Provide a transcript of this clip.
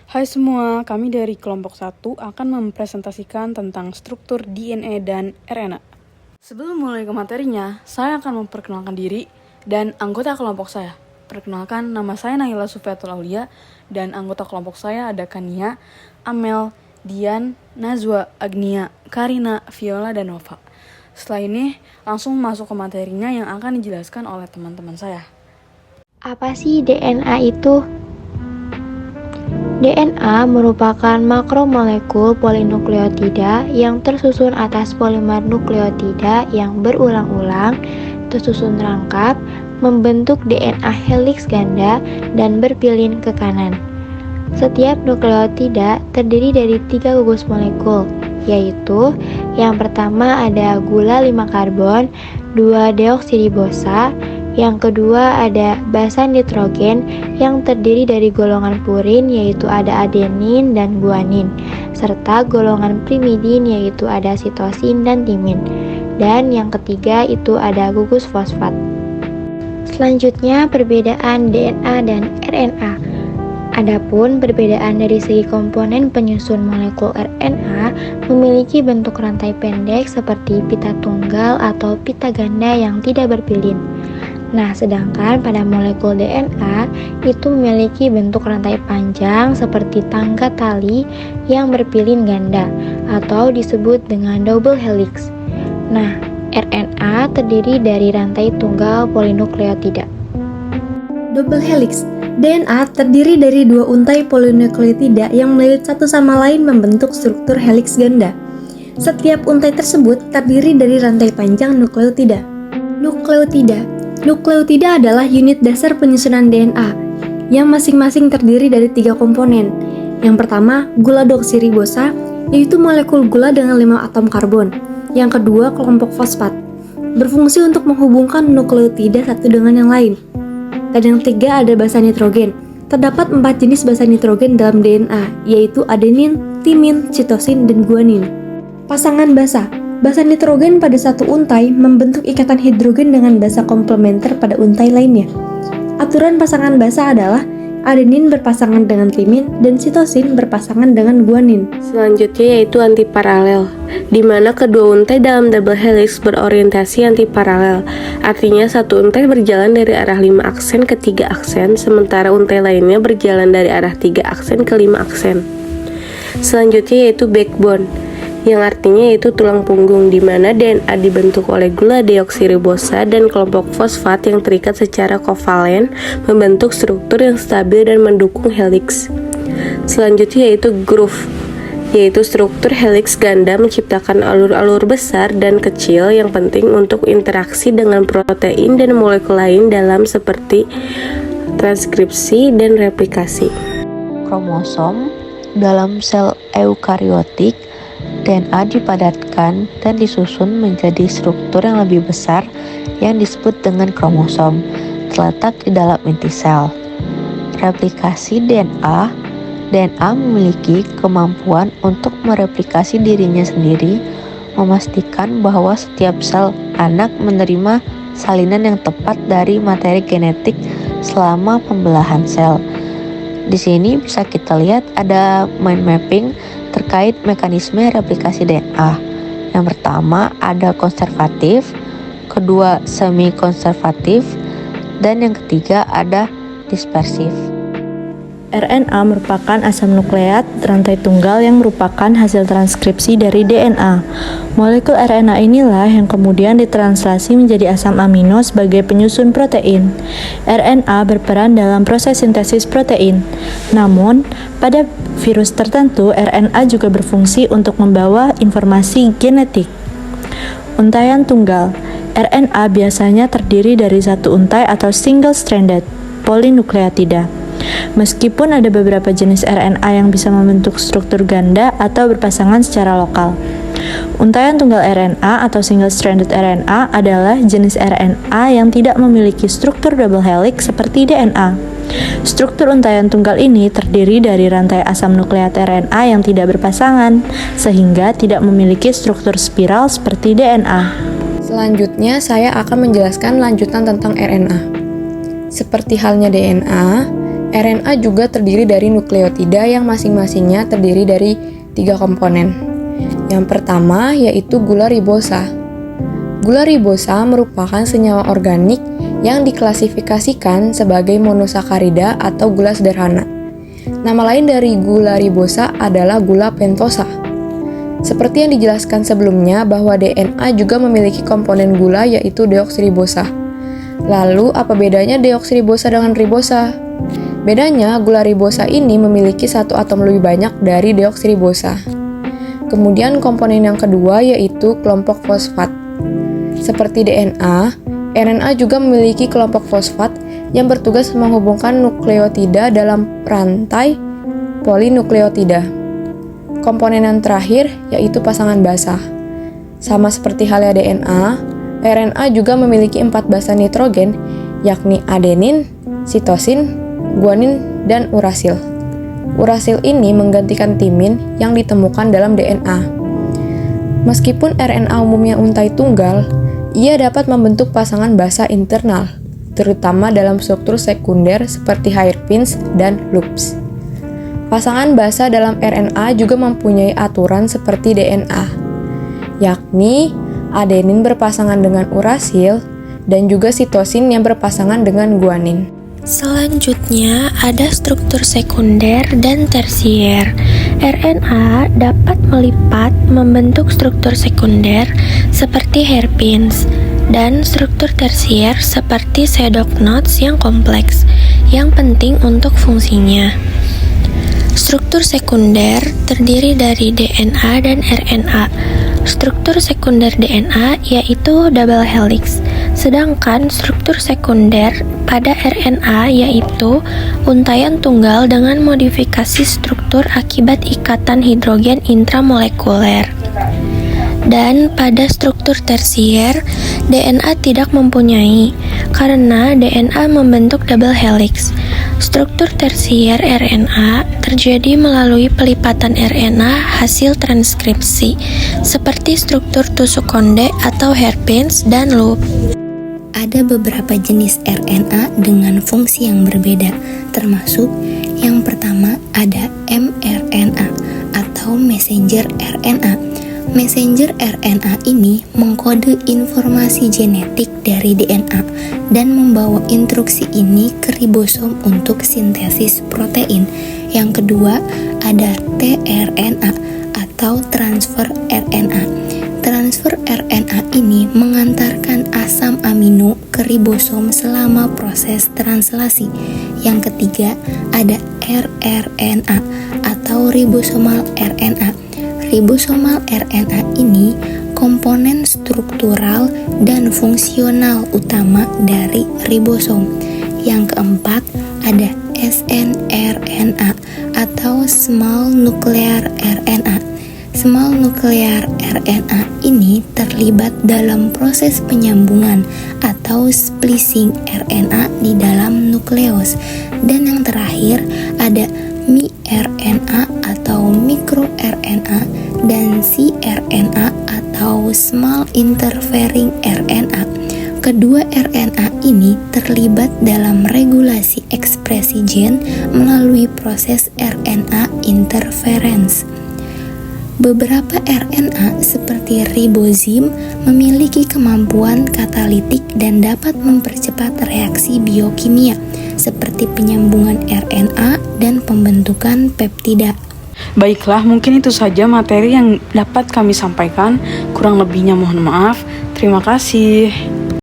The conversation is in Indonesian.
Hai semua, kami dari kelompok 1 akan mempresentasikan tentang struktur DNA dan RNA. Sebelum mulai ke materinya, saya akan memperkenalkan diri dan anggota kelompok saya. Perkenalkan, nama saya Naila Sufiatul Aulia dan anggota kelompok saya ada Kania, Amel, Dian, Nazwa, Agnia, Karina, Viola, dan Nova. Setelah ini, langsung masuk ke materinya yang akan dijelaskan oleh teman-teman saya. Apa sih DNA itu? DNA merupakan makromolekul polinukleotida yang tersusun atas polimer nukleotida yang berulang-ulang, tersusun rangkap, membentuk DNA heliks ganda, dan berpilin ke kanan. Setiap nukleotida terdiri dari 3 gugus molekul, yaitu yang pertama ada gula 5 karbon, 2 deoksiribosa, yang kedua ada basa nitrogen yang terdiri dari golongan purin yaitu ada adenin dan guanin, serta golongan primidin yaitu ada sitosin dan timin. Dan yang ketiga itu ada gugus fosfat. Selanjutnya perbedaan DNA dan RNA. Adapun perbedaan dari segi komponen penyusun molekul RNA memiliki bentuk rantai pendek seperti pita tunggal atau pita ganda yang tidak berpilin. Nah, sedangkan pada molekul DNA itu memiliki bentuk rantai panjang seperti tangga tali yang berpilin ganda atau disebut dengan double helix. Nah, RNA terdiri dari rantai tunggal polinukleotida. Double helix. DNA terdiri dari 2 untai polinukleotida yang melilit satu sama lain membentuk struktur helix ganda. Setiap untai tersebut terdiri dari rantai panjang nukleotida. Nukleotida adalah unit dasar penyusunan DNA yang masing-masing terdiri dari 3 komponen. Yang pertama, gula deoksiribosa, yaitu molekul gula dengan 5 atom karbon. Yang kedua, kelompok fosfat, berfungsi untuk menghubungkan nukleotida satu dengan yang lain. Dan yang ketiga ada basa nitrogen. Terdapat 4 jenis basa nitrogen dalam DNA, yaitu adenin, timin, sitosin, dan guanin. Pasangan basa. Basa nitrogen pada satu untai membentuk ikatan hidrogen dengan basa komplementer pada untai lainnya. Aturan pasangan basa adalah adenin berpasangan dengan timin dan sitosin berpasangan dengan guanin. Selanjutnya yaitu antiparalel, di mana kedua untai dalam double helix berorientasi antiparalel. Artinya satu untai berjalan dari arah 5 aksen ke 3 aksen, sementara untai lainnya berjalan dari arah 3 aksen ke 5 aksen. Selanjutnya yaitu backbone, yang artinya yaitu tulang punggung, di mana DNA dibentuk oleh gula deoksiribosa dan kelompok fosfat yang terikat secara kovalen membentuk struktur yang stabil dan mendukung helix. Selanjutnya yaitu groove, yaitu struktur helix ganda menciptakan alur-alur besar dan kecil yang penting untuk interaksi dengan protein dan molekul lain dalam seperti transkripsi dan replikasi. Kromosom dalam sel eukariotik, DNA dipadatkan dan disusun menjadi struktur yang lebih besar yang disebut dengan kromosom, terletak di dalam inti sel. Replikasi DNA memiliki kemampuan untuk mereplikasi dirinya sendiri, memastikan bahwa setiap sel anak menerima salinan yang tepat dari materi genetik selama pembelahan sel. Di sini bisa kita lihat ada mind mapping terkait mekanisme replikasi DNA. Yang pertama ada konservatif, kedua semi konservatif, dan yang ketiga ada dispersif. RNA merupakan asam nukleat rantai tunggal yang merupakan hasil transkripsi dari DNA. Molekul RNA inilah yang kemudian ditranslasi menjadi asam amino sebagai penyusun protein. RNA berperan dalam proses sintesis protein. Namun, pada virus tertentu, RNA juga berfungsi untuk membawa informasi genetik. Untaian tunggal. RNA biasanya terdiri dari satu untai atau single-stranded polinukleotida. Meskipun ada beberapa jenis RNA yang bisa membentuk struktur ganda atau berpasangan secara lokal. Untaian tunggal RNA atau single-stranded RNA adalah jenis RNA yang tidak memiliki struktur double helix seperti DNA. Struktur untaian tunggal ini terdiri dari rantai asam nukleat RNA yang tidak berpasangan, sehingga tidak memiliki struktur spiral seperti DNA. Selanjutnya saya akan menjelaskan lanjutan tentang RNA. Seperti halnya DNA, RNA juga terdiri dari nukleotida yang masing-masingnya terdiri dari 3 komponen. Yang pertama yaitu gula ribosa. Gula ribosa merupakan senyawa organik yang diklasifikasikan sebagai monosakarida atau gula sederhana. Nama lain dari gula ribosa adalah gula pentosa. Seperti yang dijelaskan sebelumnya bahwa DNA juga memiliki komponen gula yaitu deoksiribosa. Lalu apa bedanya deoksiribosa dengan ribosa? Bedanya, gula ribosa ini memiliki 1 atom lebih banyak dari deoksiribosa. Kemudian komponen yang kedua yaitu kelompok fosfat. Seperti DNA, RNA juga memiliki kelompok fosfat yang bertugas menghubungkan nukleotida dalam rantai polinukleotida. Komponen yang terakhir yaitu pasangan basa. Sama seperti halnya DNA, RNA juga memiliki 4 basa nitrogen, yakni adenin, sitosin, guanin, dan urasil. Urasil ini menggantikan timin yang ditemukan dalam DNA. Meskipun RNA umumnya untai tunggal, ia dapat membentuk pasangan basa internal, terutama dalam struktur sekunder seperti hairpins dan loops. Pasangan basa dalam RNA juga mempunyai aturan seperti DNA, yakni adenin berpasangan dengan urasil dan juga sitosin yang berpasangan dengan guanin. Selanjutnya ada struktur sekunder dan tersier. RNA dapat melipat membentuk struktur sekunder seperti hairpins dan struktur tersier seperti pseudo knots yang kompleks yang penting untuk fungsinya. Struktur sekunder terdiri dari DNA dan RNA. Struktur sekunder DNA yaitu double helix, sedangkan struktur sekunder pada RNA yaitu untaian tunggal dengan modifikasi struktur akibat ikatan hidrogen intramolekuler. Dan pada struktur tersier, DNA tidak mempunyai, karena DNA membentuk double helix. Struktur tersier RNA terjadi melalui pelipatan RNA hasil transkripsi, seperti struktur tusuk konde atau hairpins dan loop. Ada beberapa jenis RNA dengan fungsi yang berbeda, termasuk yang pertama ada mRNA atau messenger RNA. Messenger RNA ini mengkode informasi genetik dari DNA dan membawa instruksi ini ke ribosom untuk sintesis protein. Yang kedua ada tRNA atau transfer RNA. Transfer RNA ini mengantarkan asam amino ke ribosom selama proses translasi. Yang ketiga ada rRNA atau ribosomal RNA. Ribosomal RNA ini komponen struktural dan fungsional utama dari ribosom. Yang keempat ada snRNA atau small nuclear RNA. Small nuclear RNA ini terlibat dalam proses penyambungan atau splicing RNA di dalam nukleus. Dan yang terakhir ada miRNA atau mikroRNA dan cRNA atau small interfering RNA. Kedua RNA ini terlibat dalam regulasi ekspresi gen melalui proses RNA interference. Beberapa RNA seperti ribozim memiliki kemampuan katalitik dan dapat mempercepat reaksi biokimia seperti penyambungan RNA dan pembentukan peptida. Baiklah, mungkin itu saja materi yang dapat kami sampaikan. Kurang lebihnya mohon maaf. Terima kasih.